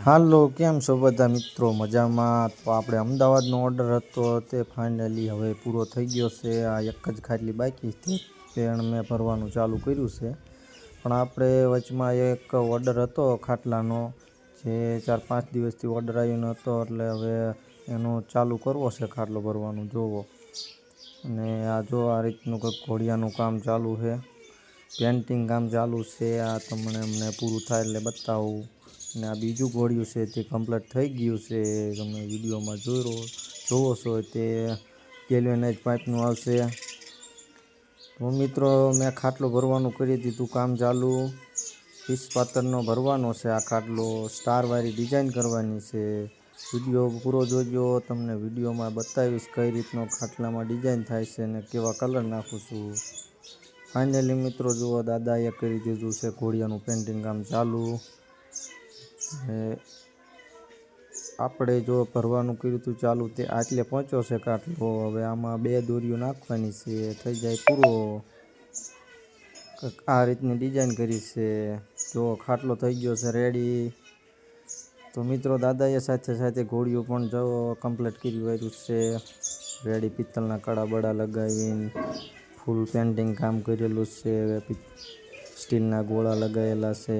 હાલો, કેમ છો બધા મિત્રો? મજામાં? તો આપણે અમદાવાદનો ઓર્ડર હતો તે ફાઇનલી હવે પૂરો થઈ ગયો છે. આ એક જ ખાટલી બાકી હતી, પણ મેં ભરવાનું ચાલુ કર્યું છે. પણ આપણે વચમાં એક ઓર્ડર હતો ખાટલાનો, જે 4-5 દિવસથી ઓર્ડર આવ્યો નહોતો, એટલે હવે એનો ચાલુ કરવો છે ખાટલો ભરવાનું. જોવો, અને આ જો આ રીતનું કંઈક ઘોડિયાનું કામ ચાલુ છે, પેન્ટિંગ કામ ચાલુ છે. આ તમને અમને પૂરું થાય એટલે બતાવું. અને આ બીજું ઘોડિયું છે તે કમ્પ્લીટ થઈ ગયું છે. તમે વિડીયોમાં જોવો છો તે ગેલ્વેનાઇઝ પાઇપનું આવશે. તો મિત્રો, મેં ખાટલો ભરવાનું કરી દીધું, કામ ચાલુ. 20 પાતરનો ભરવાનો છે આ ખાટલો. સ્ટારવાળી ડિઝાઇન કરવાની છે. વિડીયો પૂરો જોજો, તમને વિડીયોમાં બતાવીશ કઈ રીતનો ખાટલામાં ડિઝાઇન થાય છે અને કેવા કલર નાખું છું. ફાઇનલી મિત્રો જુઓ, દાદાએ કરી દીધું છે ઘોડિયાનું પેન્ટિંગ કામ ચાલુ. આપણે જો ભરવાનું કર્યું હતું ચાલુ, તે આટલે પહોંચ્યો છે ખાટલો. હવે આમાં 2 દોરીઓ નાખવાની છે, થઈ જાય પૂરો. આ રીતની ડિઝાઇન કરી છે. જો ખાટલો થઈ ગયો છે રેડી. તો મિત્રો, દાદાએ સાથે સાથે ઘોડિયું પણ જો કમ્પ્લીટ કર્યું છે રેડી. પિત્તળના કડા બડા લગાવીને ફૂલ પેન્ટિંગ કામ કરેલું છે. સ્ટીલના ગોળા લગાવેલા છે.